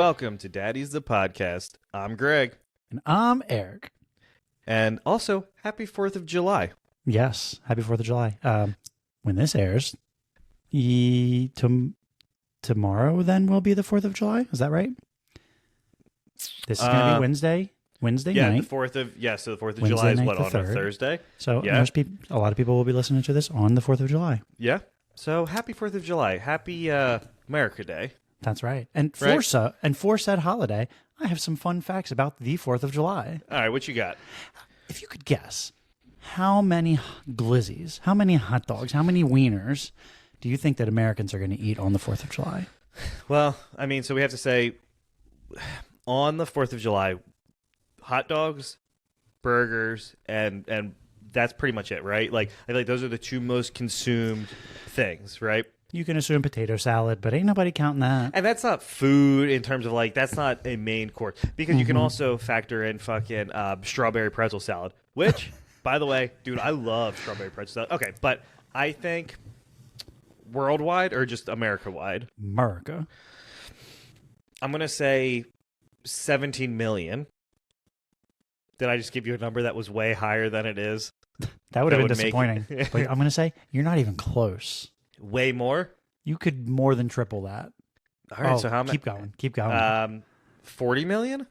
Welcome to Daddies, the podcast. I'm Greg. And I'm Eric. And also, happy 4th of July. Yes, happy 4th of July. When this airs, tomorrow then will be the 4th of July. Is that right? This is going to be Wednesday night. The 4th of, so the 4th of July is what, on a Thursday? So a lot of people will be listening to this on the 4th of July. Yeah. So happy 4th of July. Happy America Day. That's right. And for said holiday, I have some fun facts about the 4th of July. All right, what you got? If you could guess, how many glizzies, how many hot dogs, how many wieners do you think that Americans are going to eat on the 4th of July? Well, I mean, so we have to say, on the 4th of July, hot dogs, burgers, and that's pretty much it, right? Like, I feel like those are the two most consumed things, right? You can assume potato salad, but ain't nobody counting that. And that's not food in terms of, like, that's not a main course. Because you can also factor in fucking strawberry pretzel salad, which, by the way, dude, I love strawberry pretzel salad. Okay, but I think worldwide or just America-wide? America. I'm going to say 17 million. Did I just give you a number that was way higher than it is? That would have been disappointing. But I'm going to say you're not even close. Way more? You could more than triple that. All right, so how many? Keep going. 40 million?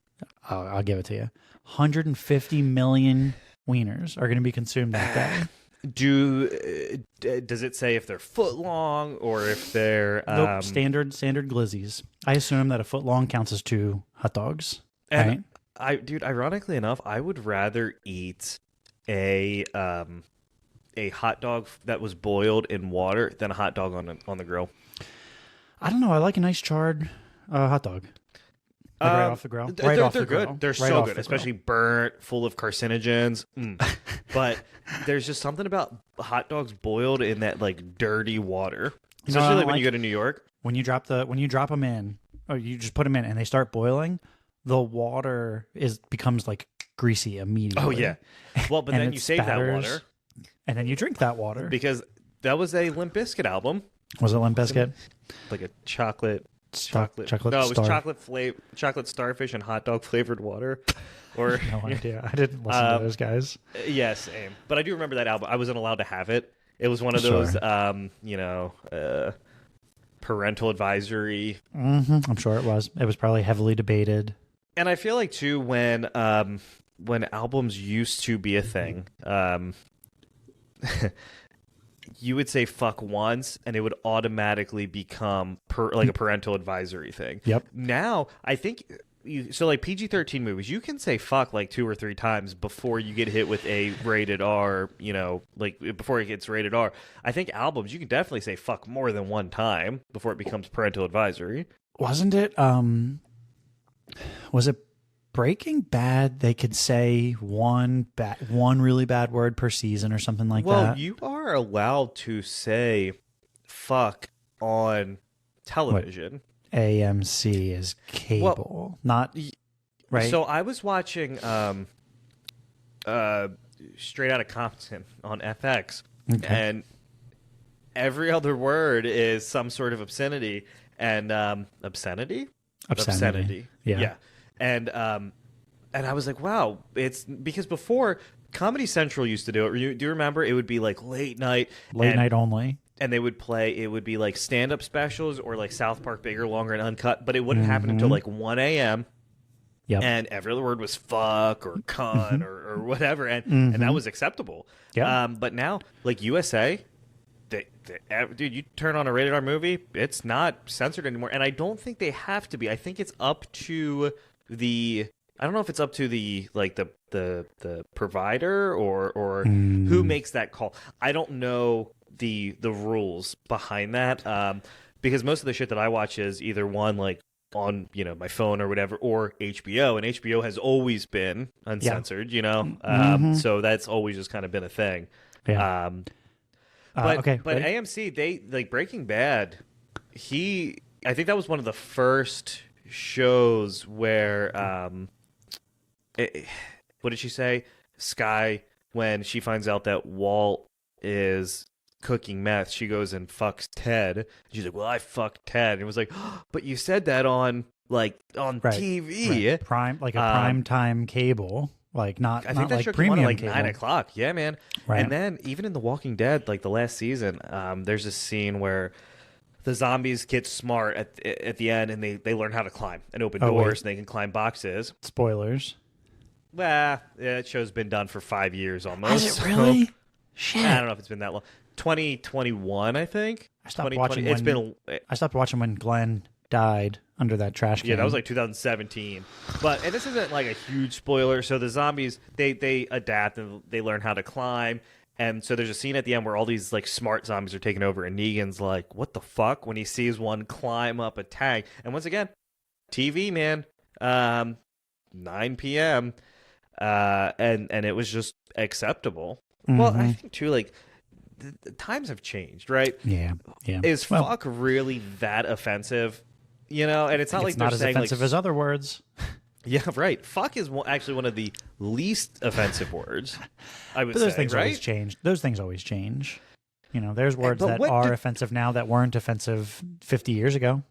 I'll give it to you. 150 million wieners are going to be consumed that day. Does it say if they're foot long or if they're nope, standard glizzies? I assume that a foot long counts as 2 hot dogs. And right? Ironically enough, I would rather eat a hot dog that was boiled in water than a hot dog on the grill. I don't know. I like a nice charred hot dog. Like right off the grill. They're good. They're so good, especially burnt, full of carcinogens. But there's just something about hot dogs boiled in that like dirty water, especially when you go to New York. When you drop them in, or you just put them in and they start boiling, the water becomes like greasy immediately. Oh yeah. Well, but then you save that water. And then you drink that water. Because that was a Limp Bizkit album. Was it Limp Bizkit? Like a chocolate. No, it was chocolate starfish and hot dog flavored water. Or no idea. I didn't listen to those guys. Yeah, same. But I do remember that album. I wasn't allowed to have it. It was one of those, parental advisory. Mm-hmm. I'm sure it was. It was probably heavily debated. And I feel like too when albums used to be a thing. You would say fuck once and it would automatically become a parental advisory thing. Yep. Now, I think like PG-13 movies, you can say fuck like 2 or 3 times before you get hit with a rated R, like before it gets rated R. I think albums, you can definitely say fuck more than one time before it becomes parental advisory. Wasn't it, was it Breaking Bad, they could say one really bad word per season or something like that? Well, you are allowed to say fuck on television. What? AMC is cable, not right. So I was watching Straight Outta Compton on FX, and every other word is some sort of obscenity and obscenity. Yeah. And I was like, wow, it's because before Comedy Central used to do it. Do you remember? It would be like late night only. And they would play, it would be like stand-up specials or like South Park Bigger, Longer, and Uncut, but it wouldn't happen until like 1 a.m. Yep. And every other word was fuck or cunt or whatever, and that was acceptable. Yeah. But now, like USA, dude, you turn on a rated R movie, it's not censored anymore, and I don't think they have to be. I think it's up to I don't know if it's up to the provider or who makes that call. I don't know the rules behind that, because most of the shit that I watch is either one like on my phone or whatever, or HBO, and HBO has always been uncensored. So that's always just kind of been a thing. Yeah. But okay, but ready? AMC, they like Breaking Bad. I think that was one of the first shows where what did she say? Sky, when she finds out that Walt is cooking meth, she goes and fucks Ted. She's like, well, I fucked Ted. And it was like, oh, but you said that on like on Right, TV. right. Prime, like a prime time cable, like not I think not that like show came premium on at like cable. 9 o'clock. Yeah, man. Right. And then even in The Walking Dead, like the last season, there's a scene where the zombies get smart at the end, and they learn how to climb and open doors, and they can climb boxes. Spoilers. Well, yeah, that show's been done for 5 years almost. Has it really? Shit. I don't know if it's been that long. 2021, I think. I stopped watching. I stopped watching when Glenn died under that trash can. Yeah, that was like 2017. And this isn't like a huge spoiler. So the zombies, they adapt and they learn how to climb. And so there's a scene at the end where all these like smart zombies are taking over, and Negan's like, "What the fuck?" when he sees one climb up a tank. And once again, TV, man, 9 p.m. And it was just acceptable. Mm-hmm. Well, I think too, like the times have changed, right? Yeah. Is fuck really that offensive? You know, and it's not like not they're as saying offensive like, as other words. Yeah, right. Fuck is actually one of the least offensive words, I would But those say, things right? always change. Those things always change. You know, there's words that are offensive now that weren't offensive 50 years ago.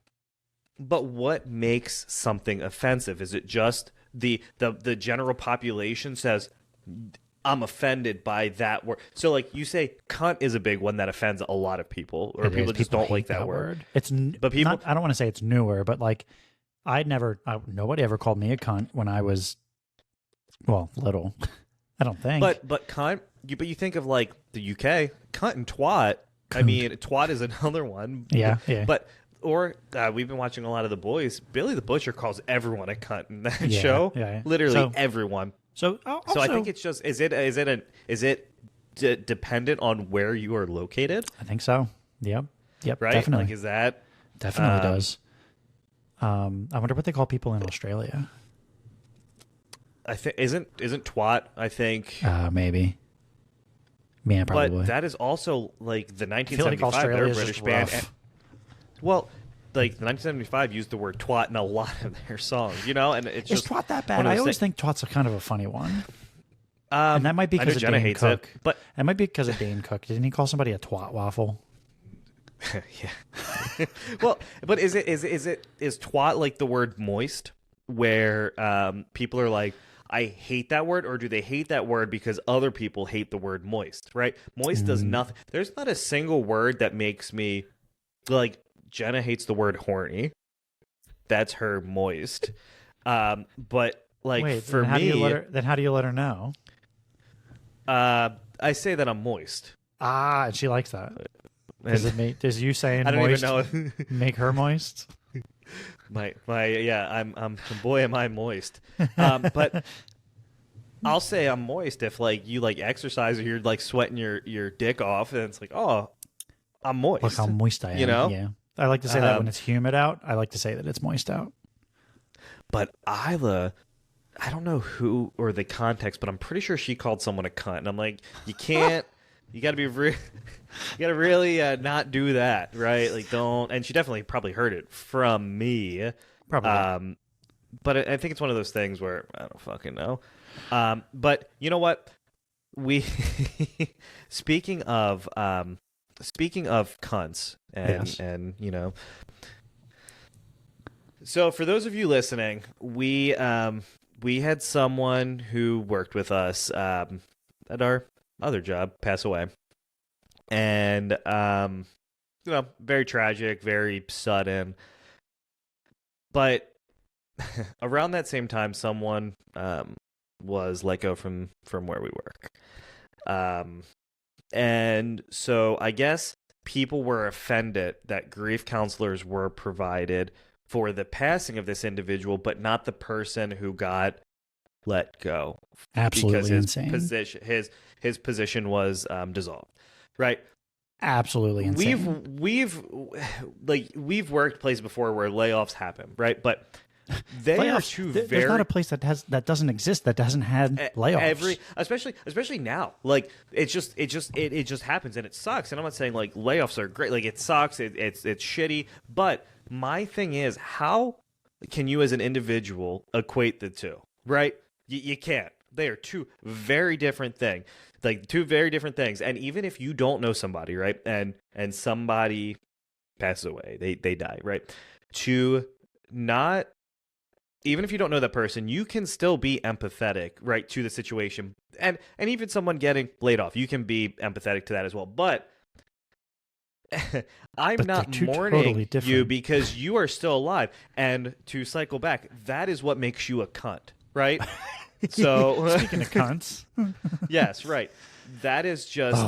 But what makes something offensive? Is it just the general population says, I'm offended by that word? So, like, you say cunt is a big one that offends a lot of people, or people just don't like that word. But people, I don't want to say it's newer, but like, nobody ever called me a cunt when I was, little. I don't think. But cunt, but you think of like the UK, cunt and twat. Cunt. I mean, twat is another one. Yeah. We've been watching a lot of The Boys. Billy the Butcher calls everyone a cunt in that show. Yeah. Literally everyone. So I think it's just is it dependent on where you are located? I think so. Yep. Right. Definitely. Like, is that definitely does. I wonder what they call people in Australia. I think isn't twat. I think maybe. Yeah, probably. But that is also like the 1975. Like Australia is British band. Well, like the 1975 used the word twat in a lot of their songs, you know, and it's just twat that bad. I always think twat's a kind of a funny one. And that might be because of Jenna Dane hates Cook. But it might be because of Dane Cook. Didn't he call somebody a twat waffle? Yeah. Well, but is twat like the word moist, where people are like, I hate that word, or do they hate that word because other people hate the word moist? Right? Moist does nothing. There's not a single word that makes me like. Jenna hates the word horny. That's her moist. But like for me, how do you let her know? I say that I'm moist. And she likes that. Does you saying moist even know make her moist? I'm boy am I moist. But I'll say I'm moist if like you like exercise or you're like sweating your dick off, and it's like, oh, I'm moist. Look how moist I am. You know? Yeah. I like to say that when it's humid out. I like to say that it's moist out. But Isla, I don't know who or the context, but I'm pretty sure she called someone a cunt. And I'm like, you can't, you got to be you got to really not do that, right? Like, don't. And she definitely probably heard it from me. Probably. But I think it's one of those things where I don't fucking know. But you know what? Speaking of cunts and you know, so for those of you listening, we had someone who worked with us at our other job pass away, and you know, very tragic, very sudden. But around that same time, someone was let go from where we work. And so I guess people were offended that grief counselors were provided for the passing of this individual, but not the person who got let go. Absolutely because his insane. His position was dissolved. Right? Absolutely insane. We've worked places before where layoffs happen, right? But they are two very. There's not a place that doesn't exist that doesn't have layoffs. Especially now, like it just happens and it sucks. And I'm not saying like layoffs are great. Like it sucks. It's shitty. But my thing is, how can you as an individual equate the two? Right? You can't. They are two very different things. Like two very different things. And even if you don't know somebody, right, and somebody passes away, they die, right, to not even if you don't know that person, you can still be empathetic, right, to the situation. And even someone getting laid off, you can be empathetic to that as well. But I'm not mourning you because you are still alive. And to cycle back, that is what makes you a cunt, right? So speaking of cunts. Yes, right. That is just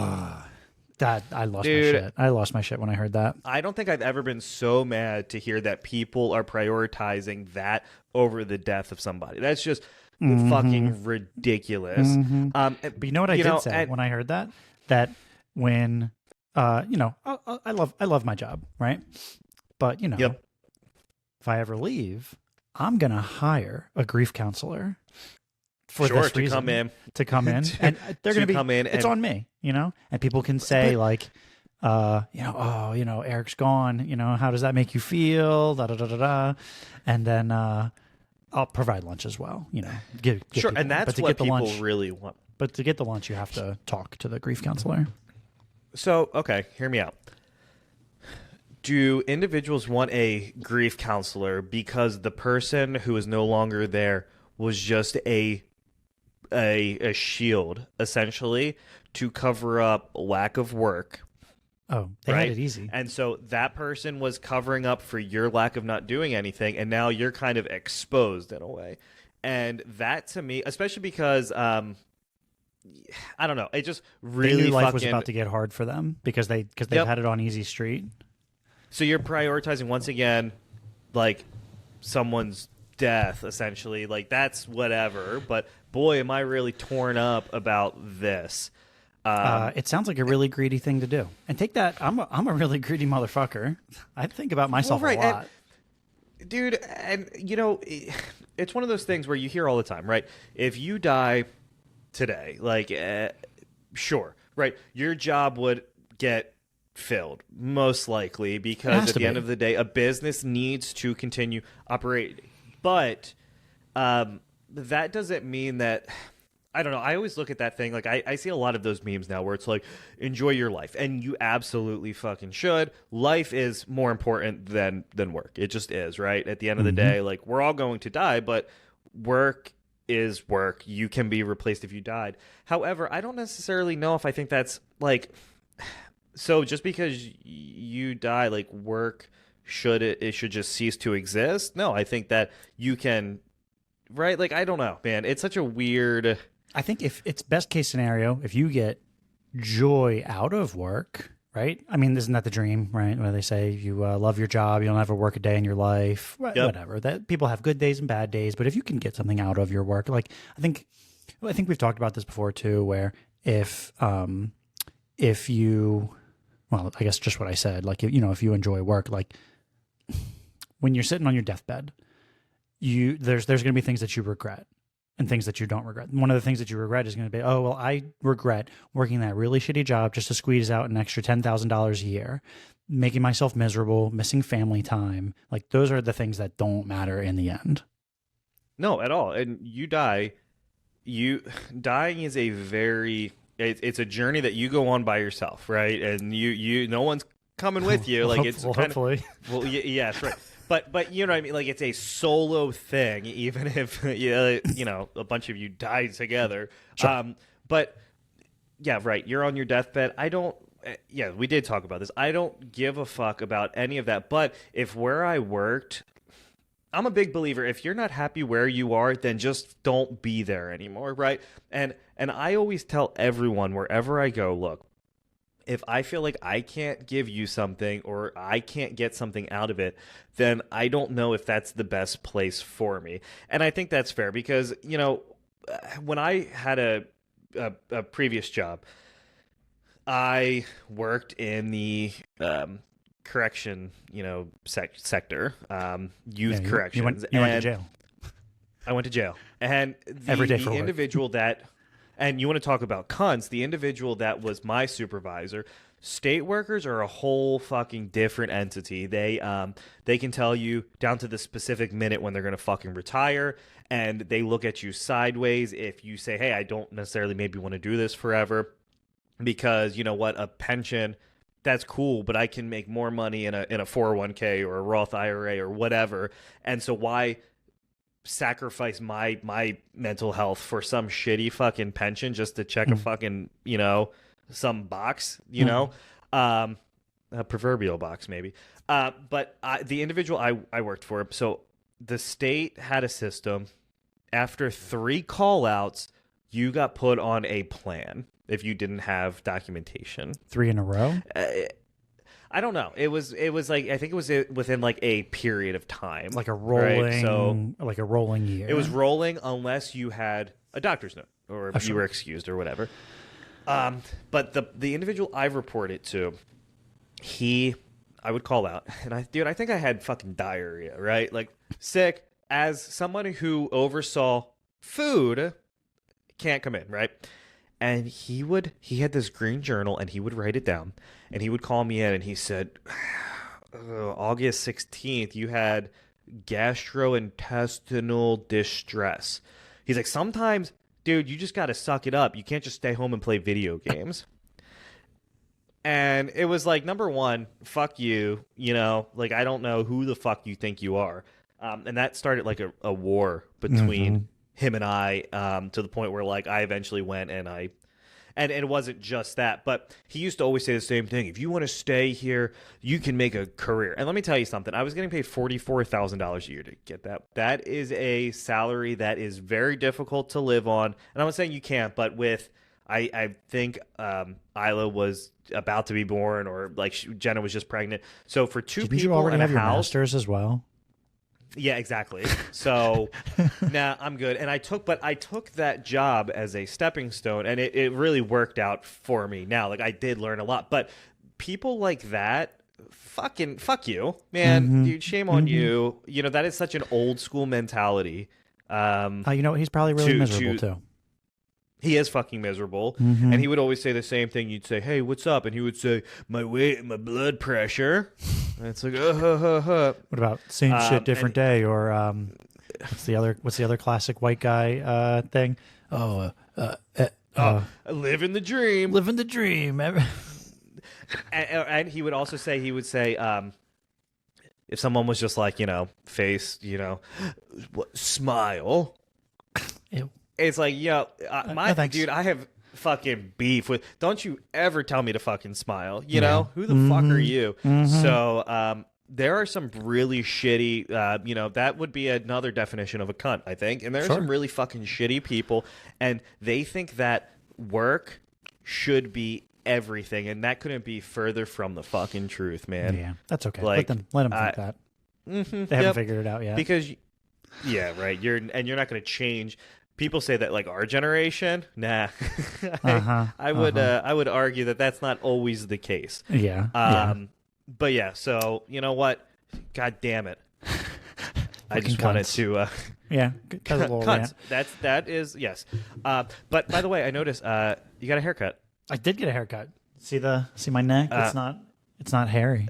that I lost my shit. I lost my shit when I heard that. I don't think I've ever been so mad to hear that people are prioritizing that over the death of somebody. That's just fucking ridiculous. But you know what I did say when I heard that? That when I love my job, right? But if I ever leave, I'm gonna hire a grief counselor for this reason, to come in, and they're gonna come in. It's on me, and people can say Eric's gone. How does that make you feel? Da da da da da, and then I'll provide lunch as well. Give sure, people, and that's what people really want. But to get the lunch, you have to talk to the grief counselor. So, okay, hear me out. Do individuals want a grief counselor because the person who is no longer there was just a shield, essentially, to cover up lack of work? Oh, they had it easy. And so that person was covering up for your lack of not doing anything, and now you're kind of exposed in a way. And that, to me, especially because I don't know, it just really daily life was about to get hard for them because they've had it on easy street. So you're prioritizing once again, like someone's death, essentially. Like that's whatever. But boy, am I really torn up about this. It sounds like a really greedy thing to do. And take that. I'm a really greedy motherfucker. I think about myself a lot. Dude, and it's one of those things where you hear all the time, right? If you die today, like, sure, right? Your job would get filled, most likely, because at the end of the day, a business needs to continue operating. But that doesn't mean that, I don't know, I always look at that thing, like, I see a lot of those memes now where it's like, enjoy your life. And you absolutely fucking should. Life is more important than work. It just is, right? At the end of the day, like, we're all going to die, but work is work. You can be replaced if you died. However, I don't necessarily know if I think that's like, so just because you die, like work it should just cease to exist? No, I think that you can, right? Like, I don't know, man. It's such a weird. I think if it's best case scenario, if you get joy out of work, right? I mean, isn't that the dream, right? Where they say you love your job, you don't ever work a day in your life, whatever. That people have good days and bad days, but if you can get something out of your work, like I think we've talked about this before too, where if you, well, I guess just what I said, like if you enjoy work, like when you're sitting on your deathbed, there's going to be things that you regret. And things that you don't regret. One of the things that you regret is going to be, oh, well, I regret working that really shitty job just to squeeze out an extra $10,000 a year, making myself miserable, missing family time. Like, those are the things that don't matter in the end. No, at all. And dying is it's a journey that you go on by yourself, right? And you no one's coming with you. Like, hopefully. Yes, right. But you know what I mean? Like, it's a solo thing, even if, a bunch of you died together. Sure. But, yeah, right, you're on your deathbed. We did talk about this. I don't give a fuck about any of that. But if where I worked, I'm a big believer, if you're not happy where you are, then just don't be there anymore, right? And I always tell everyone wherever I go, look, if I feel like I can't give you something or I can't get something out of it, then I don't know if that's the best place for me. And I think that's fair because, when I had a previous job, I worked in the correction, sector, youth corrections. You went to jail. I went to jail. And the individual that... And you want to talk about cunts, the individual that was my supervisor, state workers are a whole fucking different entity. They can tell you down to the specific minute when they're going to fucking retire, and they look at you sideways if you say, hey, I don't necessarily maybe want to do this forever because, you know what, a pension, that's cool, but I can make more money in a 401k or a Roth IRA or whatever. And so why sacrifice my mental health for some shitty fucking pension just to check a fucking, some box, a proverbial box maybe. But the individual I worked for, so the state had a system. After 3 call-outs, you got put on a plan if you didn't have documentation. 3 in a row? I don't know. It was like, I think it was within like a period of time. Like a rolling, right? So, like a rolling year. It was rolling unless you had a doctor's note or you were excused or whatever. But the individual I reported to, I would call out, and I think I had fucking diarrhea, right? Like sick. As someone who oversaw food, can't come in, right? And he had this green journal, and he would write it down, and he would call me in, and he said, August 16th, you had gastrointestinal distress. He's like, sometimes, dude, you just got to suck it up. You can't just stay home and play video games. And it was like, number one, fuck you, like, I don't know who the fuck you think you are. And that started like a war between him and I, to the point where like I eventually went and it wasn't just that, but he used to always say the same thing. If you want to stay here, you can make a career. And let me tell you something. I was getting paid $44,000 a year to get that. That is a salary that is very difficult to live on. And I'm not saying you can't, but I think Isla was about to be born, or like Jenna was just pregnant. So for two Didn't people you already in have a your house, masters as well? Yeah, exactly. So, I'm good. And I took that job as a stepping stone, and it really worked out for me. Now, like, I did learn a lot, but people like that, fuck you, man, dude, shame on you. That is such an old school mentality. He's probably really miserable too. He is fucking miserable. And he would always say the same thing. You'd say, hey, what's up? And he would say, my weight, my blood pressure. And it's like, What about same shit, different day? Or what's the other classic white guy thing? Living the dream. Living the dream. And he would also say, if someone was just like, face, smile. Ew. It's like, dude, I have fucking beef with. Don't you ever tell me to fucking smile? You know who the fuck are you? So there are some really shitty. That would be another definition of a cunt, I think. And there are some really fucking shitty people, and they think that work should be everything, and that couldn't be further from the fucking truth, man. Yeah, that's okay. Like, let them think that. They haven't figured it out yet. Because, right. You're not going to change. People say that like our generation, nah. I would argue that that's not always the case. Yeah. But yeah, so you know what? God damn it! I just wanted to. Cunts. That is yes. But by the way, I noticed you got a haircut. I did get a haircut. See my neck? It's not hairy.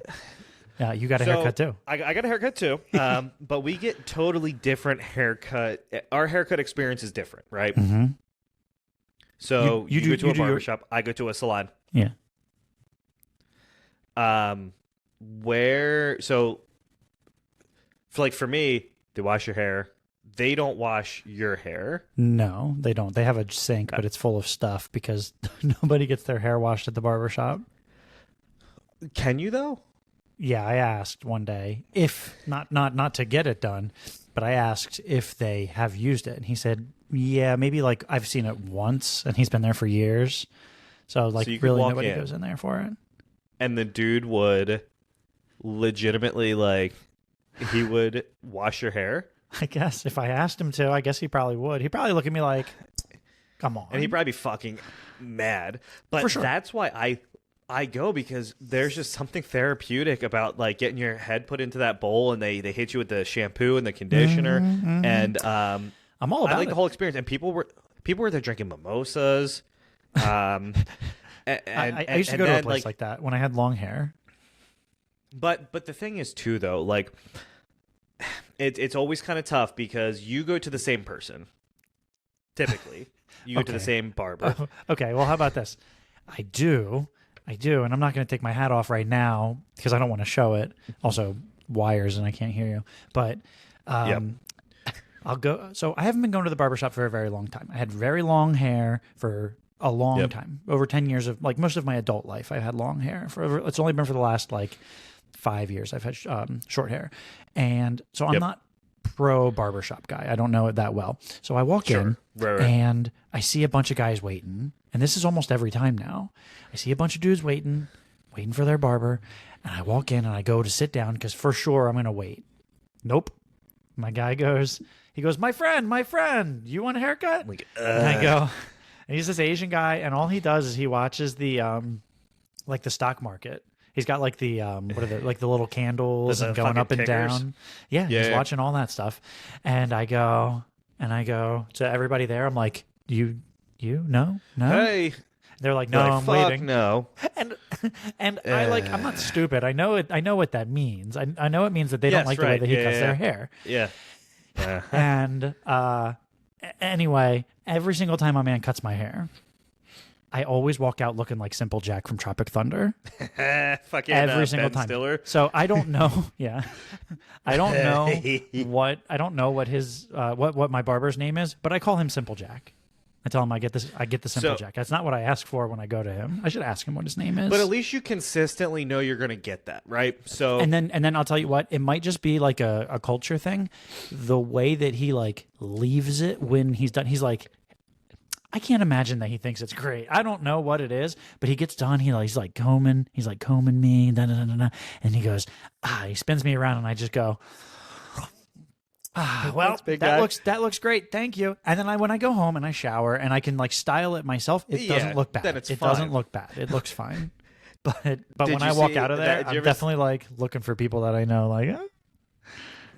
Yeah, you got a haircut too. I got a haircut too. But we get totally different haircut. Our haircut experience is different, right? Mm-hmm. So you go to a barbershop. I go to a salon. Yeah. For me, they wash your hair. They don't wash your hair. No, they don't. They have a sink, but it's full of stuff because nobody gets their hair washed at the barbershop. Can you though? Yeah, I asked one day if not to get it done, but I asked if they have used it, and he said, "Yeah, maybe like I've seen it once," and he's been there for years. So really nobody goes in there for it. And the dude would legitimately he would wash your hair. I guess if I asked him to, I guess he probably would. He'd probably look at me like, "Come on," and he'd probably be fucking mad. But for sure. That's why I go, because there's just something therapeutic about like getting your head put into that bowl, and they hit you with the shampoo and the conditioner, and I'm all about it. The whole experience. And people were there drinking mimosas. I used to go to a place like that when I had long hair. But the thing is too though, like it's always kind of tough because you go to the same person. Typically, you go to the same barber. Okay, well, how about this? I do, and I'm not going to take my hat off right now because I don't want to show it. Also, wires, and I can't hear you. But I'll go. So I haven't been going to the barbershop for a very long time. I had very long hair for a long time, over 10 years of like most of my adult life. I've had long hair it's only been for the last like 5 years. I've had short hair. And so I'm not pro barbershop guy. I don't know it that well. So I walk in and I see a bunch of guys waiting. And this is almost every time now. I see a bunch of dudes waiting for their barber. And I walk in and I go to sit down because for sure I'm going to wait. Nope. My guy goes, my friend, you want a haircut? Like, and I go, and he's this Asian guy. And all he does is he watches the, like the stock market. He's got like the, what are the, like the little candles and going up and tickers. down. Yeah, he's watching all that stuff. And I go to everybody there. I'm like, you, no. Hey. They're like, no, I'm waiting. No. And I'm not stupid. I know it. I know what that means. I know it means that they don't like the way that he cuts their hair. Yeah. And anyway, every single time my man cuts my hair, I always walk out looking like Simple Jack from Tropic Thunder. Fucking every single Ben time. Stiller. So I don't know. Yeah, I don't know what his what my barber's name is, but I call him Simple Jack. I tell him I get the Simple Jack. That's not what I ask for when I go to him. I should ask him what his name is. But at least you consistently know you're going to get that, right? So and then I'll tell you what, it might just be like a culture thing. The way that he like leaves it when he's done, he's like, I can't imagine that he thinks it's great. I don't know what it is, but he gets done. He's like combing me, and he goes, he spins me around, and I just go, well, that looks great. Thank you. And then when I go home and I shower and I can like style it myself, it doesn't look bad. Then it doesn't look bad. It looks fine. But when I walk out of there, I'm definitely like looking for people that I know. Like,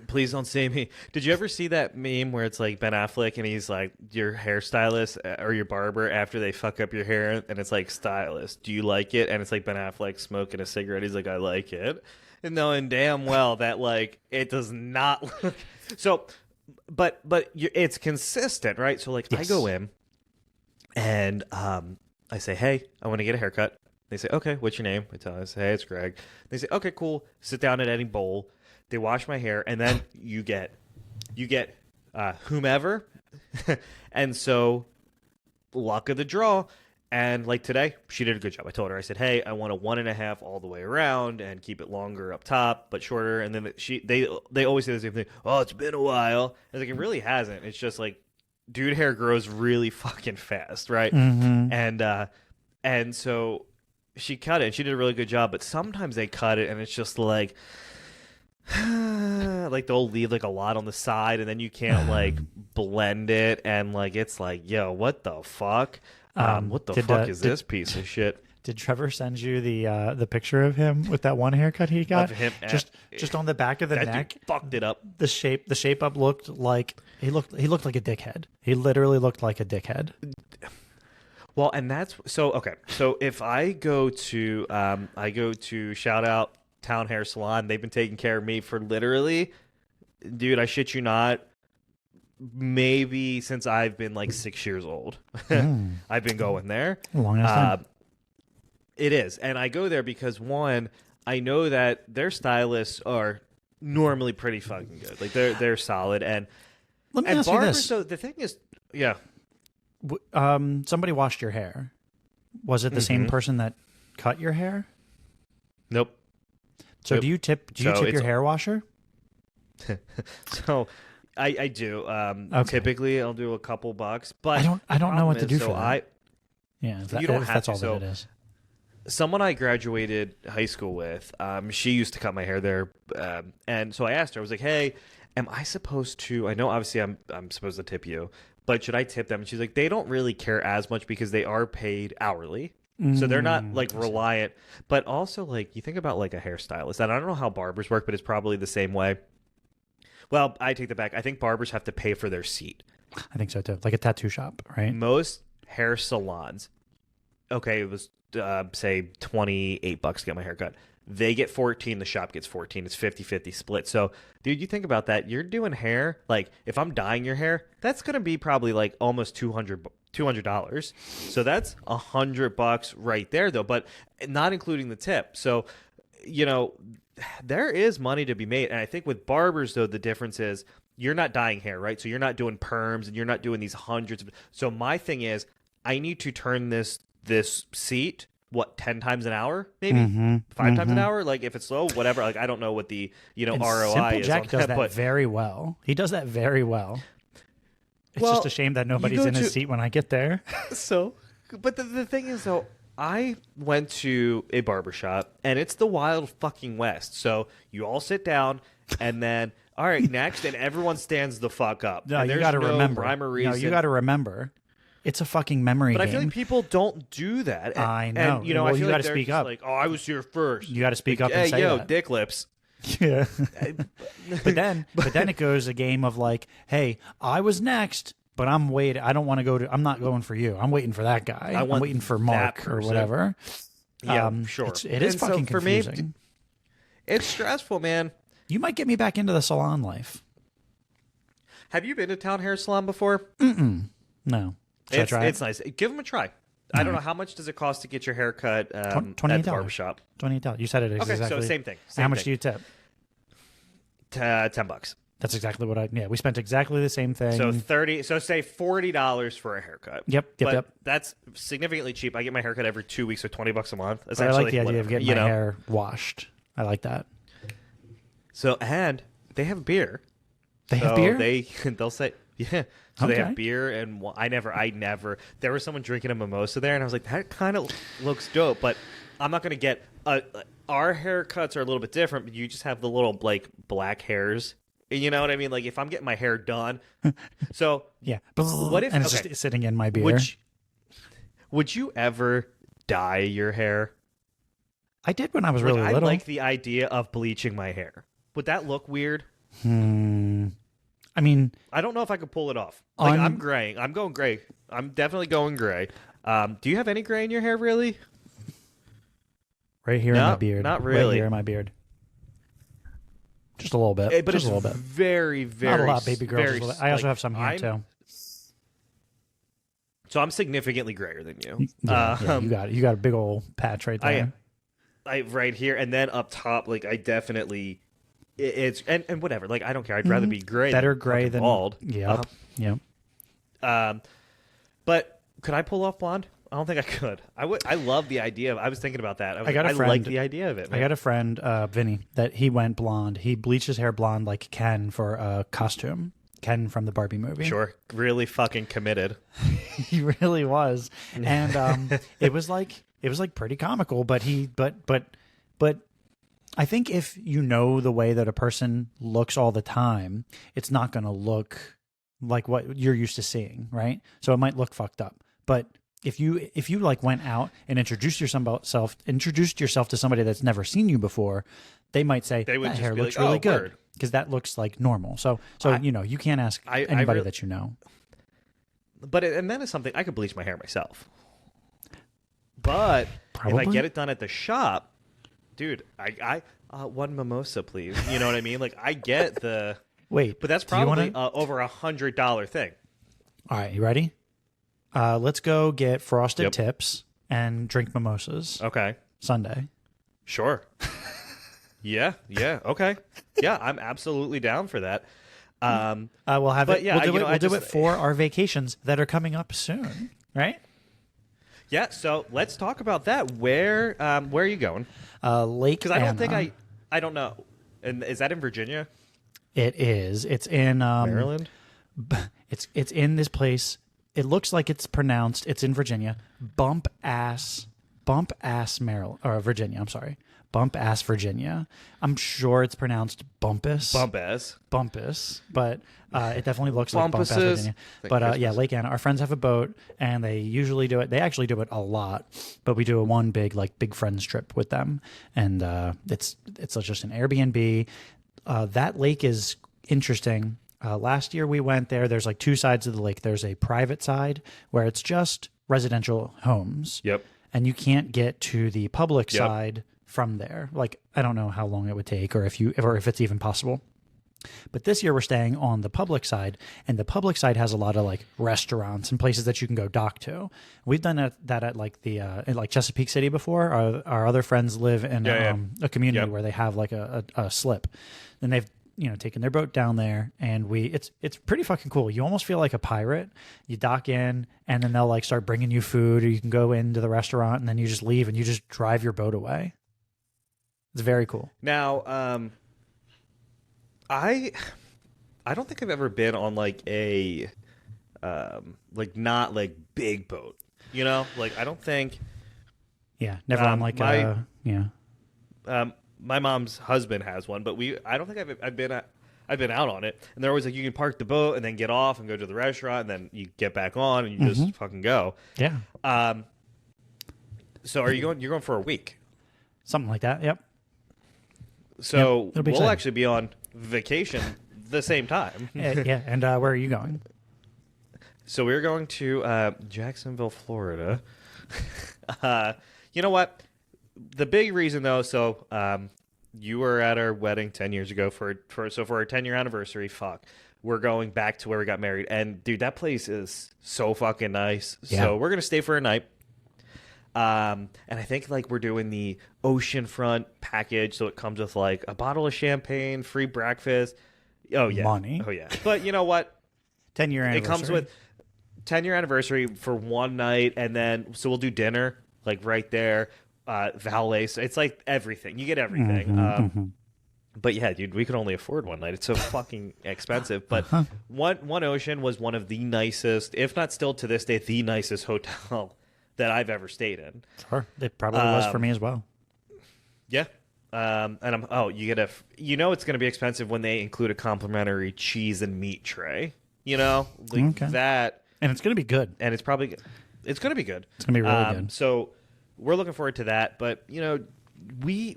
please don't see me. Did you ever see that meme where it's like Ben Affleck and he's like your hairstylist or your barber after they fuck up your hair, and it's like, stylist, do you like it? And it's like Ben Affleck smoking a cigarette. He's like, I like it, and knowing damn well that like it does not look. So, but it's consistent, right? So, like, yes. I go in and I say, hey, I want to get a haircut. They say, okay, what's your name? I tell them, I say, hey, it's Greg. They say, okay, cool. Sit down at any bowl. They wash my hair, and then you get whomever. And so, luck of the draw. And like today, she did a good job. I told her, I said, hey, I want a 1.5 all the way around and keep it longer up top, but shorter. And then they always say the same thing. Oh, it's been a while. I was like, it really hasn't. It's just like dude hair grows really fucking fast, right? Mm-hmm. And so she cut it, and she did a really good job. But sometimes they cut it, and it's just like, like they'll leave like a lot on the side, and then you can't like blend it, and like it's like, yo, what the fuck? What the fuck is this piece of shit? Did Trevor send you the picture of him with that one haircut he got? Of him, just on the back of the neck, fucked it up. The shape up looked like he looked like a dickhead. He literally looked like a dickhead. Well, and that's so okay. So if I go to shout out Town Hair Salon, they've been taking care of me for literally, dude, I shit you not, maybe since I've been like 6 years old. I've been going there. Long ass time. It is. And I go there because, one, I know that their stylists are normally pretty fucking good. Like they're solid. And let me ask you this. So the thing is, yeah. Somebody washed your hair. Was it the same person that cut your hair? Nope. So nope. Do you tip your hair washer? So I do. Okay. Typically, I'll do a couple bucks, but I don't know what to do for that. You don't have that's to. all So that it is. Someone I graduated high school with, she used to cut my hair there, and so I asked her. I was like, "Hey, am I supposed to? I know obviously I'm supposed to tip you, but should I tip them?" And she's like, "They don't really care as much because they are paid hourly." So they're not like reliant, but also like you think about like a hairstylist, and I don't know how barbers work, but it's probably the same way. Well, I take that back. I think barbers have to pay for their seat. I think so too, like a tattoo shop, right? Most hair salons, okay, it was say $28 to get my haircut. They get 14, the shop gets 14. It's 50-50 split. So, dude, you think about that. You're doing hair, like if I'm dyeing your hair, that's gonna be probably like almost $200. So that's $100 right there, though, but not including the tip. So, you know, there is money to be made. And I think with barbers, though, the difference is you're not dyeing hair, right? So you're not doing perms and you're not doing these hundreds of. So my thing is, I need to turn this seat 10 times an hour, maybe 5 times an hour. Like if it's slow, whatever. Like I don't know what the and ROI Simple is. Jack does that very well. He does that very well. It's just a shame that nobody's in his seat when I get there. So, but the thing is though, I went to a barbershop and it's the wild fucking West. So you all sit down and then, all right, next, and everyone stands the fuck up. No, you got to remember. No, you got to remember. It's a fucking memory game. But I feel like people don't do that. And, I know. And, you know, well, I feel you like got to speak up. Like, oh, I was here first. You got to speak up and hey, say yo, that. dick lips. Yeah. but then it goes a game of like, hey, I was next, but I'm waiting. I don't want to go to. I'm not going for you. I'm waiting for that guy. I'm waiting for Mark or whatever. Yeah, sure. It is fucking confusing. For me, it's stressful, man. You might get me back into the salon life. Have you been to Town Hair Salon before? No. Should I try it? It's nice. Give them a try. I don't know how much does it cost to get your hair cut at $28. the barbershop. $28. You said it exactly. Okay, so same thing. How much do you tip? $10. That's exactly what we spent exactly the same thing. So say $40 for a haircut. Yep. That's significantly cheap. I get my haircut every 2 weeks, so $20 a month. I like the idea of getting my hair washed. I like that. So and they have beer. They have beer? They'll say yeah. So they have beer and I never. There was someone drinking a mimosa there, and I was like, that kind of looks dope, but I'm not gonna get. Our haircuts are a little bit different, but you just have the little like black hairs. You know what I mean? Like if I'm getting my hair done, so yeah. What if it's just sitting in my beer? Would you ever dye your hair? I did when I was really little. I like the idea of bleaching my hair. Would that look weird? I mean, I don't know if I could pull it off. Like I'm graying. I'm going gray. I'm definitely going gray. Do you have any gray in your hair, really? Right here in my beard. Not really. Right here in my beard. Just a little bit. But just it's a little bit. Very, very. Not a lot, baby girl. I also have some here too. So I'm significantly grayer than you. Yeah, you got it. You got a big old patch right there. I right here, and then up top, like I definitely. It's and whatever. Like I don't care. I'd rather be gray. Better gray than bald. Yep. But could I pull off blonde? I don't think I could. I love the idea of. I was thinking about that. I like the idea of it. Man. I got a friend, Vinny, that he went blonde. He bleached his hair blonde like Ken for a costume. Ken from the Barbie movie. Sure, really fucking committed. He really was, and it was like pretty comical. But I think if you know the way that a person looks all the time, it's not going to look like what you're used to seeing, right? So it might look fucked up. But if you like went out and introduced yourself to somebody that's never seen you before, they might say that hair looks like, really good because that looks like normal. So you can't ask anybody that you know. But and that is something I could bleach my hair myself. But if I get it done at the shop. Dude, I one mimosa, please. You know what I mean? Like, I get the wait, but that's probably over $100 thing. All right, you ready? Let's go get frosted tips and drink mimosas. Okay, Sunday. Sure. Yeah. Okay. Yeah, I'm absolutely down for that. We'll have it. Yeah, we'll do it for our vacations that are coming up soon, right? Yeah, so let's talk about that. Where are you going? Lake Because I don't know. And is that in Virginia? It is. It's in Maryland. It's in this place. It looks like it's pronounced. It's in Virginia. Bump ass Maryland or Virginia. I'm sorry. Bump ass Virginia. I'm sure it's pronounced Bumpus. Bumpus. But it definitely looks like Bump ass Virginia. But yeah, Lake Anna. Our friends have a boat, and they usually do it. They actually do it a lot, but we do one big friends trip with them, and it's just an Airbnb. That lake is interesting. Last year we went there. There's like two sides of the lake. There's a private side where it's just residential homes. Yep. And you can't get to the public side from there. Like, I don't know how long it would take or if it's even possible. But this year we're staying on the public side, and the public side has a lot of like restaurants and places that you can go dock to. We've done that at like the in like Chesapeake City before. Our other friends live in a community where they have like a slip, and taking their boat down there, and it's pretty fucking cool. You almost feel like a pirate. You dock in, and then they'll like start bringing you food, or you can go into the restaurant, and then you just leave and you just drive your boat away. It's very cool. Now, I don't think I've ever been on like a like not like big boat. Like I don't think. Yeah, never on like my mom's husband has one, but I don't think I've been out on it. And they're always like, you can park the boat and then get off and go to the restaurant, and then you get back on and you just fucking go. Yeah. So are you going? You're going for a week? Something like that. Yep. So we'll exciting. actually be on vacation the same time. Yeah. And where are you going? So we're going to Jacksonville, Florida. You know what? The big reason, though, so you were at our wedding 10 years ago for our 10-year anniversary. Fuck, we're going back to where we got married, and dude, that place is so fucking nice. Yeah. So we're gonna stay for a night. And I think like we're doing the oceanfront package, so it comes with like a bottle of champagne, free breakfast. Oh yeah, money. Oh yeah. But you know what? 10-year anniversary. It comes with 10-year anniversary for one night, and then so we'll do dinner like right there. Valet, so it's like everything. You get everything. But yeah, dude, we could only afford one night. It's so fucking expensive. But One Ocean was one of the nicest, if not still to this day, the nicest hotel that I've ever stayed in. Sure, it probably was for me as well. Yeah. And you get it's going to be expensive when they include a complimentary cheese and meat tray. That, and it's going to be good. And it's going to be good. It's going to be really good. So we're looking forward to that, but we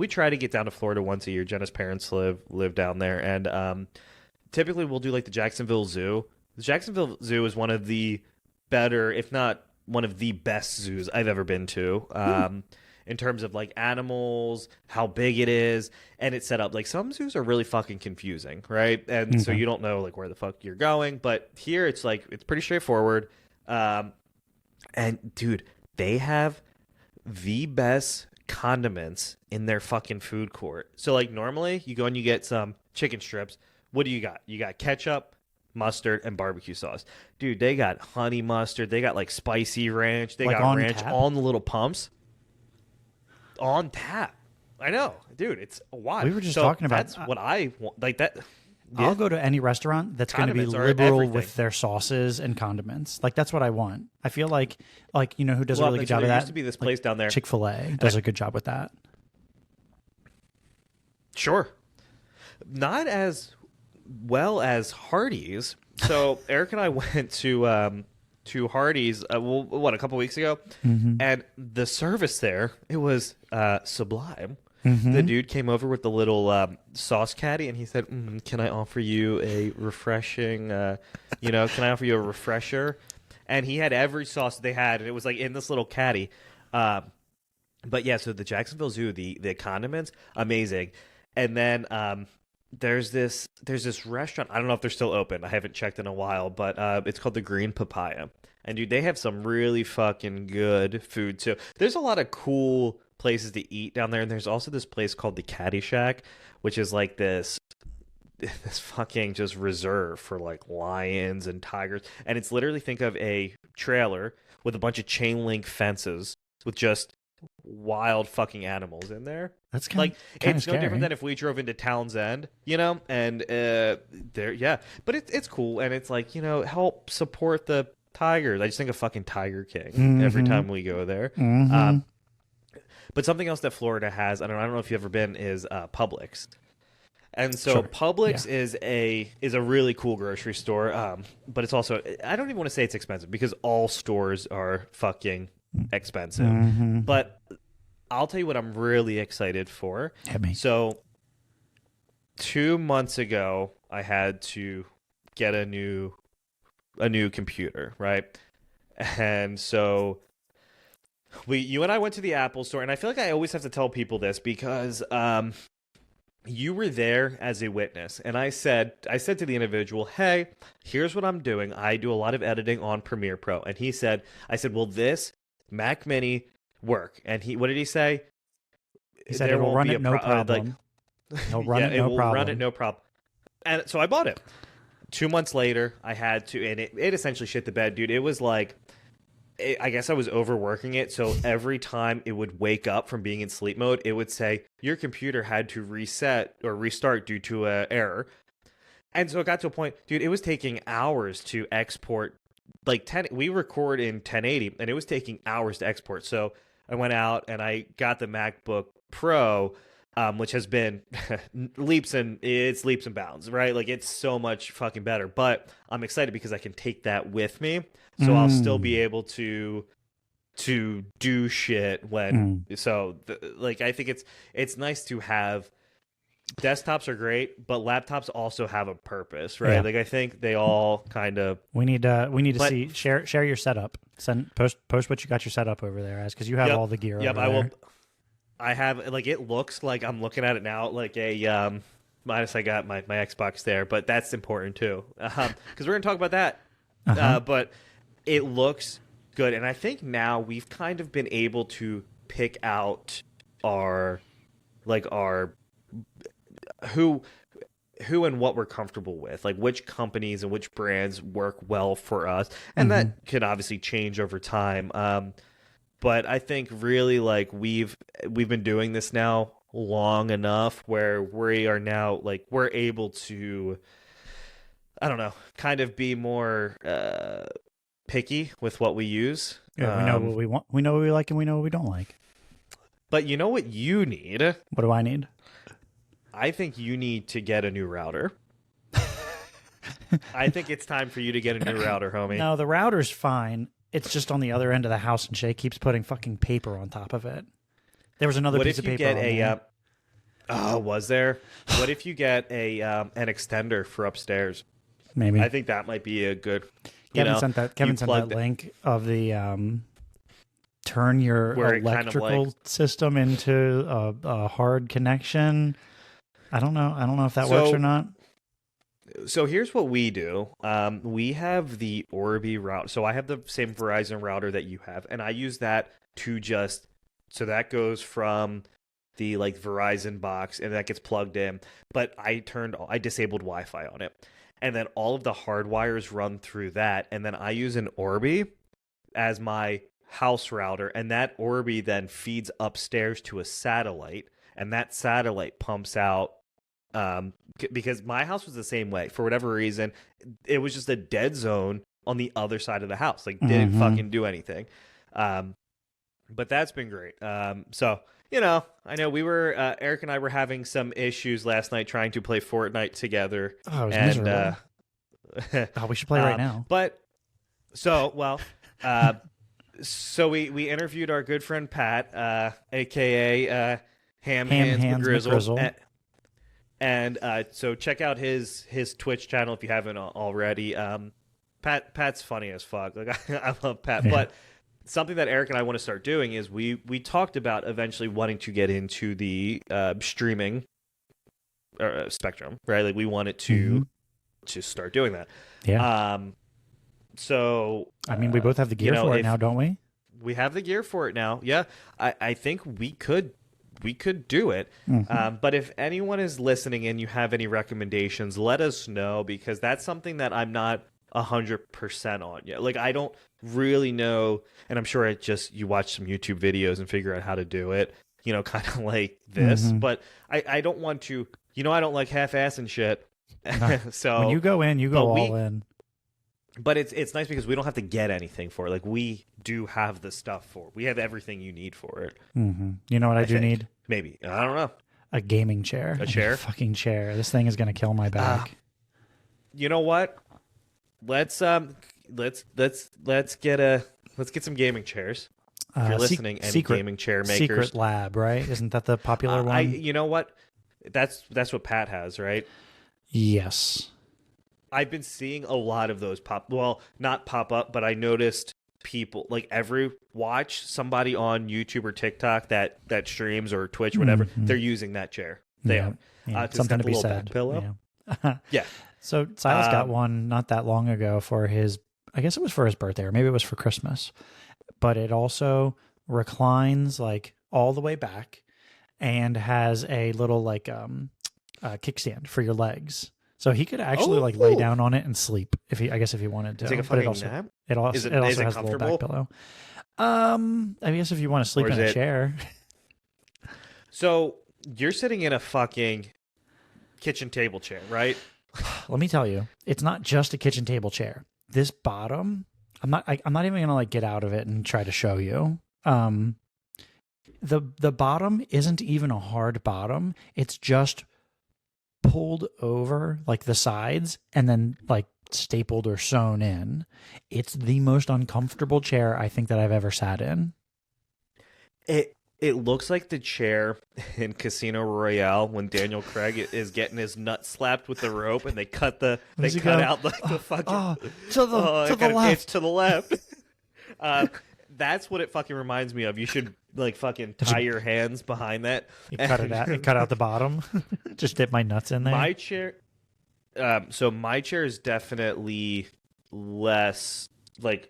try to get down to Florida once a year. Jenna's parents live down there, and typically we'll do like the Jacksonville Zoo. The Jacksonville Zoo is one of the better, if not one of the best zoos I've ever been to. In terms of like animals, how big it is, and it's set up like some zoos are really fucking confusing, right? And so you don't know like where the fuck you're going, but here it's like it's pretty straightforward. And dude, they have the best condiments in their fucking food court. So like normally you go and you get some chicken strips. What do you got? You got ketchup, mustard, and barbecue sauce. Dude, they got honey mustard. They got like spicy ranch. They got ranch on the little pumps. On tap. I know. Dude, it's wild. We were just talking about that's what I want. Like that. Yeah. I'll go to any restaurant that's going to be liberal with their sauces and condiments. Like that's what I want. I feel like who does a really good job of that? There used to be this place down there. Chick-fil-A does a good job with that. Sure. Not as well as Hardee's. So Eric and I went to Hardee's a couple weeks ago, and the service there, it was sublime. The dude came over with the little sauce caddy, and he said, "Can I offer you a refreshing? Can I offer you a refresher?" And he had every sauce they had, and it was like in this little caddy. But yeah, so the Jacksonville Zoo, the condiments, amazing. And then there's this restaurant. I don't know if they're still open. I haven't checked in a while, but it's called the Green Papaya. And dude, they have some really fucking good food too. There's a lot of cool places to eat down there, and there's also this place called the Caddy Shack, which is like this fucking just reserve for like lions and tigers, and it's literally, think of a trailer with a bunch of chain link fences with just wild fucking animals in there. That's kind of it's no different than if we drove into Townsend, and but it's cool, and it's like help support the tigers. I just think of fucking Tiger King every time we go there. But something else that Florida has, I don't know if you've ever been, is Publix. And so sure. Publix is a really cool grocery store, but it's also, I don't even want to say it's expensive because all stores are fucking expensive. But I'll tell you what I'm really excited for. Hit me. So 2 months ago, I had to get a new computer, right? And so you and I went to the Apple store, and I feel like I always have to tell people this because you were there as a witness, and I said to the individual, "Hey, here's what I'm doing. I do a lot of editing on Premiere Pro." And I said, "Will this Mac Mini work?" And what did he say? He said it will run it no problem. He'll run it, no will problem. run it, no problem. And so I bought it. 2 months later, I had to, and it essentially shit the bed, dude. It was like, I guess I was overworking it. So every time it would wake up from being in sleep mode, it would say, your computer had to reset or restart due to an error. And so it got to a point, dude, it was taking hours to export. Like we record in 1080, and it was taking hours to export. So I went out and I got the MacBook Pro, which has been leaps and bounds, right? Like it's so much fucking better. But I'm excited because I can take that with me, so I'll still be able to do shit when. So like I think it's nice to have. Desktops are great, but laptops also have a purpose, right? Yeah. Like I think they all kind of. We need to see share your setup. Post what you got your setup over there as, because you have all the gear. Yep, over there. I have, like, it looks like I'm looking at it now like a minus I got my Xbox there, but that's important too because we're gonna talk about that. But it looks good, and I think now we've kind of been able to pick out our who and what we're comfortable with, like which companies and which brands work well for us, and that can obviously change over time. But I think really like we've been doing this now long enough where we are now like we're able to, I don't know, kind of be more picky with what we use. Yeah, we know what we want. We know what we like, and we know what we don't like. But you know what you need? What do I need? I think you need to get a new router. I think it's time for you to get a new router, homie. No, the router's fine. It's just on the other end of the house, and Shay keeps putting fucking paper on top of it. There was another piece of paper on there. Oh, was there? What if you get an extender for upstairs? Maybe. I think that might be a good. Kevin sent that link of the turn your electrical kind of system into a hard connection. I don't know if that works or not. So here's what we do. We have the Orbi router. So I have the same Verizon router that you have, and I use that to so that goes from the like Verizon box, and that gets plugged in. But I disabled Wi-Fi on it, and then all of the hard wires run through that, and then I use an Orbi as my house router, and that Orbi then feeds upstairs to a satellite, and that satellite pumps out. Because my house was the same way. For whatever reason, it was just a dead zone on the other side of the house. Like, didn't fucking do anything. But that's been great. So, I know Eric and I were having some issues last night trying to play Fortnite together. Oh, it was miserable. We should play right now. But, so we interviewed our good friend Pat, a.k.a. Ham Hands McGrizzle. And so check out his Twitch channel if you haven't already. Pat's funny as fuck. Like I love Pat. Yeah. But something that Eric and I want to start doing is we talked about eventually wanting to get into the streaming spectrum, right? Like we wanted to start doing that. Yeah. So I mean, we both have the gear for it now, don't we? We have the gear for it now. Yeah. I think we could do it. But if anyone is listening and you have any recommendations, let us know, because that's something that I'm not 100% on yet. Like, I don't really know, and I'm sure you watch some YouTube videos and figure out how to do it, kind of like this. But I don't want to, I don't like half-ass and shit. So when you go in, you go all in. But it's nice because we don't have to get anything for it. Like, we do have the stuff for it. We have everything you need for it. You know what I do need? Maybe. I don't know. A gaming chair. A chair? A fucking chair. This thing is going to kill my back. You know what? Let's get some gaming chairs. If you're listening, any gaming chair makers. Secret Lab, right? Isn't that the popular one? You know what? That's what Pat has, right? Yes. I've been seeing a lot of those not pop up, but I noticed people like watch somebody on YouTube or TikTok that streams or Twitch, whatever. They're using that chair. They are. Yeah. Something to be said. Pillow. Yeah. Yeah. So Silas got one not that long ago for I guess it was for his birthday, or maybe it was for Christmas. But it also reclines like all the way back and has a little like kickstand for your legs. So he could actually like lay down on it and sleep if he wanted to. Take a fucking nap. It also has a little back pillow. I guess if you want to sleep in a chair. So you're sitting in a fucking kitchen table chair, right? Let me tell you, it's not just a kitchen table chair. This bottom, I'm not even gonna like get out of it and try to show you. The bottom isn't even a hard bottom. It's just pulled over like the sides and then like stapled or sewn in. It's the most uncomfortable chair I think that I've ever sat in. It looks like the chair in Casino Royale when Daniel Craig is getting his nut slapped with the rope and they cut out like the fucking to the left. It's to the left. That's what it fucking reminds me of. You should like fucking tie your hands behind that. You cut out the bottom. Just dip my nuts in there. My chair. So my chair is definitely less like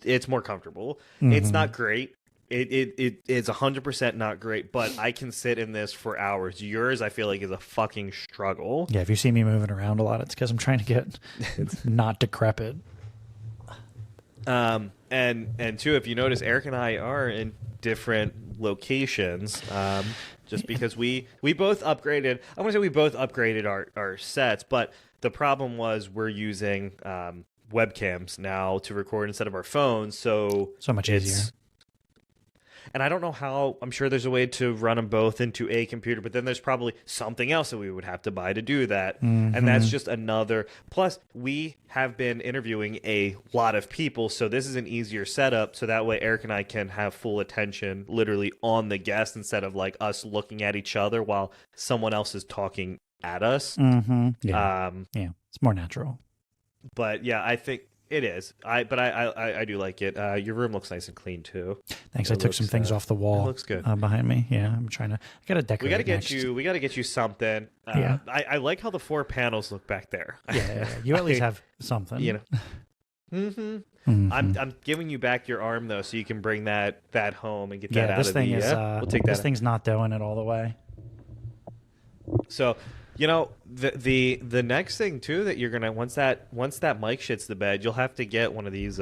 it's more comfortable. Mm-hmm. It's not great. It's 100% not great, but I can sit in this for hours. Yours, I feel like, is a fucking struggle. Yeah, if you see me moving around a lot, it's because I'm trying to get not decrepit. And two, if you notice, Eric and I are in different locations. Just because we both upgraded. I want to say we both upgraded our sets, but the problem was we're using webcams now to record instead of our phones. So much easier. And I don't know how. I'm sure there's a way to run them both into a computer, but then there's probably something else that we would have to buy to do that. Mm-hmm. And that's just another. Plus, we have been interviewing a lot of people, so this is an easier setup. So that way, Eric and I can have full attention literally on the guest instead of like us looking at each other while someone else is talking at us. Mm-hmm. Yeah. It's more natural. But yeah, I think. It is. I do like it. Your room looks nice and clean too. Thanks. I took some things off the wall. It looks good behind me. Yeah, I'm trying to. I gotta decorate. We gotta get you something. Yeah. I like how the 4 panels look back there. Yeah. You at least have something. You know. Mm-hmm. I'm giving you back your arm though, so you can bring that home and get that out of the. We'll take that. This thing's not doing it all the way. So. You know, the next thing too that you're gonna once that mic shits the bed, you'll have to get one of these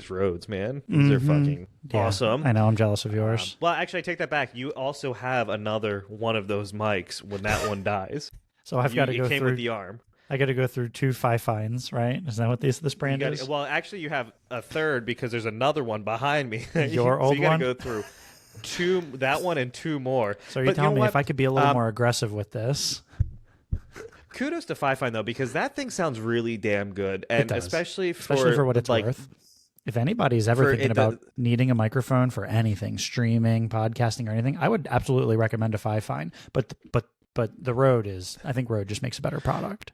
Rhodes, man. These are fucking awesome. I know, I'm jealous of yours. Well, actually, I take that back. You also have another one of those mics when that one dies. So I've got to go through. It came with the arm. I got to go through 2 Fifines, right? Is that what this brand is? Well, actually, you have a third because there's another one behind me. Your old one. So you got to go through 2, that one and 2 more. So you're telling me if I could be a little more aggressive with this. Kudos to Fifine though, because that thing sounds really damn good, and especially for what it's worth. If anybody's ever thinking about needing a microphone for anything, streaming, podcasting, or anything, I would absolutely recommend a Fifine. But the Rode I think Rode just makes a better product.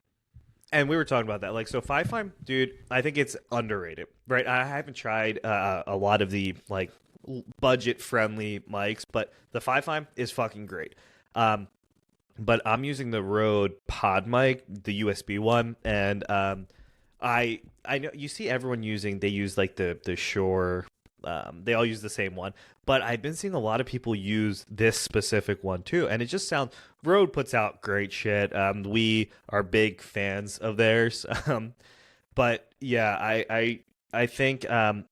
And we were talking about that, like, so Fifine, dude, I think it's underrated, right? I haven't tried a lot of the like budget friendly mics, but the Fifine is fucking great. But I'm using the Rode Pod mic, the USB one, and I know you see everyone they use like the Shure, they all use the same one, but I've been seeing a lot of people use this specific one too, and it just sounds. Rode puts out great shit. We are big fans of theirs, but yeah, I think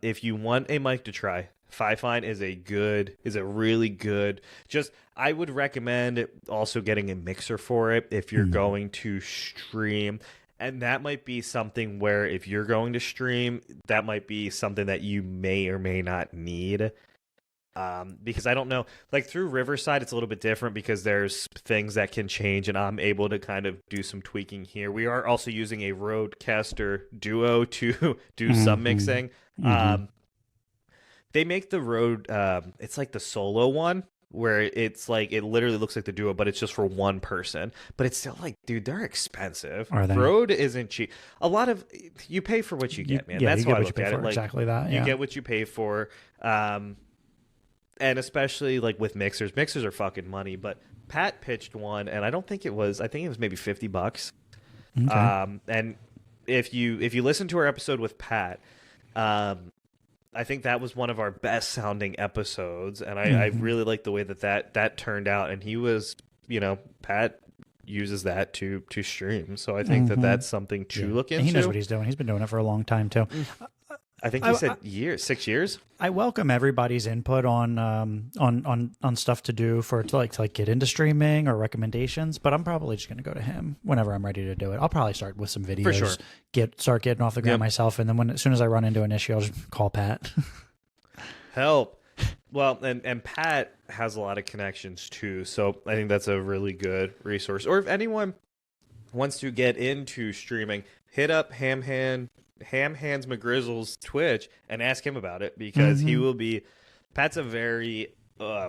if you want a mic to try, Fifine is a really good. I would recommend also getting a mixer for it if you're going to stream. And that might be something where if you're going to stream, that might be something that you may or may not need. Because I don't know, like through Riverside, it's a little bit different because there's things that can change and I'm able to kind of do some tweaking here. We are also using a Rodecaster Duo to do some mixing. They make the Rode, it's like the solo one where it's like, it literally looks like the Duo, but it's just for one person. But it's still like, dude, they're expensive. Are they? Rode isn't cheap. A lot of, you pay for what you get, man. Yeah, that's you get how I what look you pay at for. it. Like, exactly that. Yeah. You get what you pay for. And especially like with mixers are fucking money. But Pat pitched one, and I think it was maybe $50. Okay. And if you listen to our episode with Pat, I think that was one of our best sounding episodes, and I really like the way that turned out. And he was, Pat uses that to stream. So I think that's something to look into. And he knows what he's doing. He's been doing it for a long time too. I think he said 6 years. I welcome everybody's input on stuff to do to get into streaming or recommendations, but I'm probably just going to go to him whenever I'm ready to do it. I'll probably start with some videos, for sure. Start getting off the ground myself, and then as soon as I run into an issue, I'll just call Pat. Help. Well, and Pat has a lot of connections too, so I think that's a really good resource. Or if anyone wants to get into streaming, hit up Ham Hands McGrizzle's Twitch and ask him about it, because he will be. Pat's a very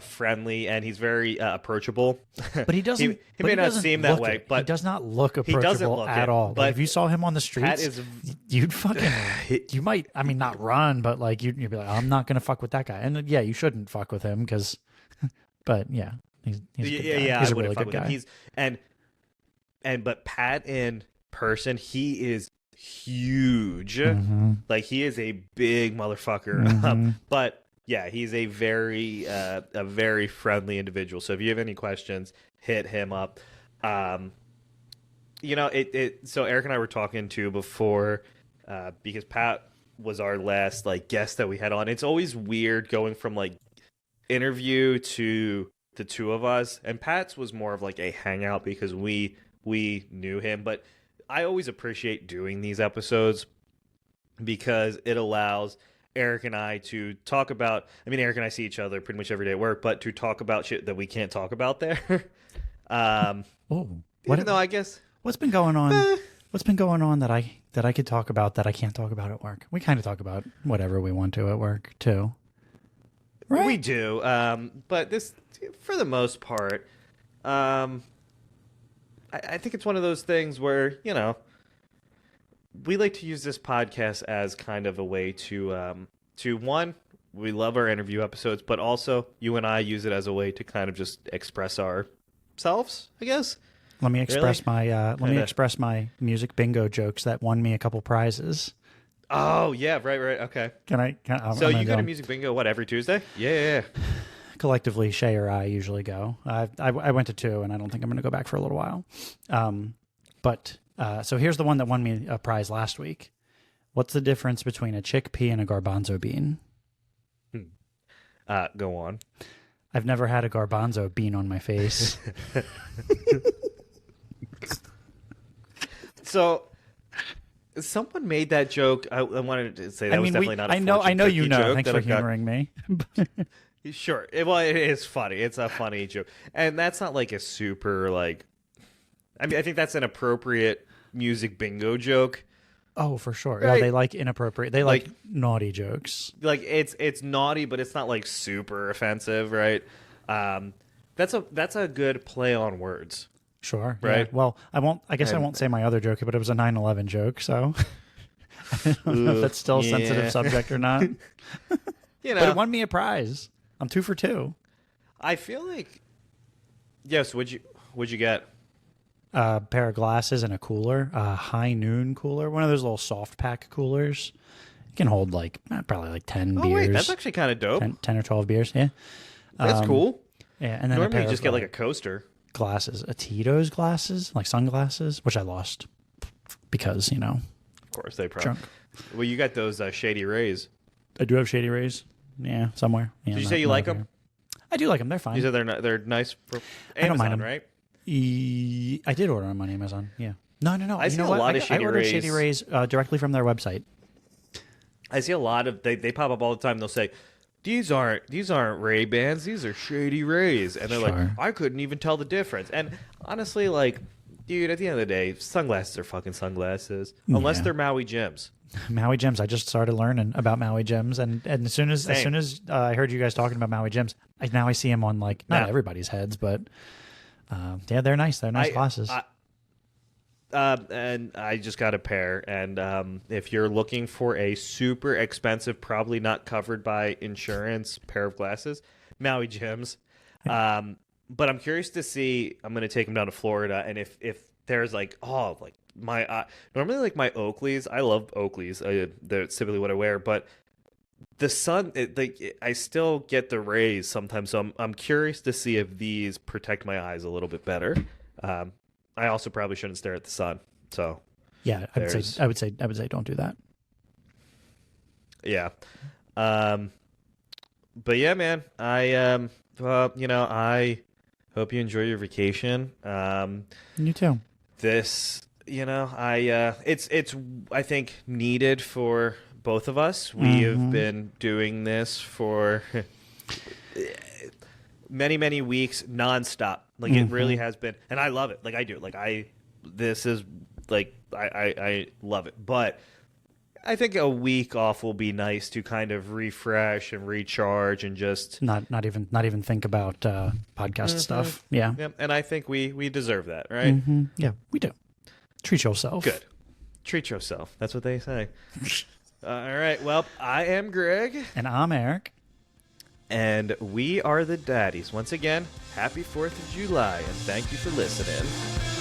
friendly, and he's very approachable. But he doesn't. he may not seem that way, but he does not look approachable at all. But if you saw him on the streets, you'd fucking. You might. I mean, not run, but you'd be like, I'm not gonna fuck with that guy. And yeah, you shouldn't fuck with him because. But yeah, he's a good guy. He's a really good guy. But Pat in person, he is huge. Like, he is a big motherfucker. But yeah, he's a very friendly individual. So if you have any questions, hit him up. So Eric and I were talking to before, because Pat was our last guest that we had on. It's always weird going from interview to the two of us, and Pat's was more of a hangout because we knew him. But I always appreciate doing these episodes because it allows Eric and I to talk about. I mean, Eric and I see each other pretty much every day at work, but to talk about shit that we can't talk about there. Even though I guess what's been going on? What's been going on that I could talk about that I can't talk about at work? We kind of talk about whatever we want to at work too. Right? We do, but this, for the most part, I think it's one of those things where, we like to use this podcast as kind of a way to one, we love our interview episodes, but also you and I use it as a way to kind of just express ourselves, I guess. Let me express my music bingo jokes that won me a couple prizes. Oh, yeah, right, okay. So you go to Music Bingo, every Tuesday? Yeah. Collectively, Shay or I usually go. I went to 2, and I don't think I'm going to go back for a little while. So here's the one that won me a prize last week. What's the difference between a chickpea and a garbanzo bean? Go on. I've never had a garbanzo bean on my face. So... someone made that joke. I wanted to say that was definitely not a I know you know. Joke. Thanks for humoring me. Sure. It is funny. It's a funny joke. And that's not a super, I think that's an appropriate music bingo joke. Oh, for sure. Right? Yeah, they like inappropriate. They like naughty jokes. It's naughty, but it's not super offensive, right? That's a good play on words. Sure. Right. Yeah. Well, I won't say my other joke, but it was a 9/11 joke, so I don't know if that's still a sensitive subject or not. But it won me a prize. I'm 2 for 2. I feel like. Yes. What'd you get? A pair of glasses and a cooler, a High Noon cooler, one of those little soft pack coolers. It can hold probably 10 beers. Wait, that's actually kind of dope. 10 or 12 beers. Yeah. That's cool. Yeah, and then normally you just get a coaster. Glasses, a Tito's glasses, sunglasses, which I lost because Of course, they probably. Drunk. Well, you got those Shady Rays. I do have Shady Rays. Yeah, somewhere. Yeah, did you say you like them? I do like them. They're fine. You said they're nice for Amazon, I don't mind them. Right? I did order them on Amazon. Yeah. No. I see a lot of Shady Rays. I ordered Shady Rays directly from their website. I see a lot of they pop up all the time. They'll say, These aren't Ray-Bans. These are Shady Rays. And they're like, I couldn't even tell the difference. And honestly, dude, at the end of the day, sunglasses are fucking sunglasses. Unless they're Maui Jims. Maui Jims. I just started learning about Maui Jims. And as soon as I heard you guys talking about Maui Jims, I see them on not everybody's heads, but yeah, they're nice. They're nice glasses. And I just got a pair, and if you're looking for a super expensive, probably not covered by insurance pair of glasses, Maui Jims. But I'm curious to see. I'm going to take them down to Florida, and if there's normally my Oakleys. I love Oakleys. That's typically what I wear, but the sun, I still get the rays sometimes. So I'm curious to see if these protect my eyes a little bit better. I also probably shouldn't stare at the sun. So yeah, I would say don't do that. Yeah. But yeah, man, I I hope you enjoy your vacation. You too. This, it's I think needed for both of us. We have been doing this for many, many weeks nonstop. Like it really has been, and I love it. Like I do. Like this is like I love it. But I think a week off will be nice to kind of refresh and recharge and just not even think about podcast stuff. Yeah. Yep. And I think we deserve that, right? Yeah, we do. Treat yourself. Good. Treat yourself. That's what they say. All right. Well, I am Greg. And I'm Eric. And we are the Daddies. Once again, happy 4th of July, and thank you for listening.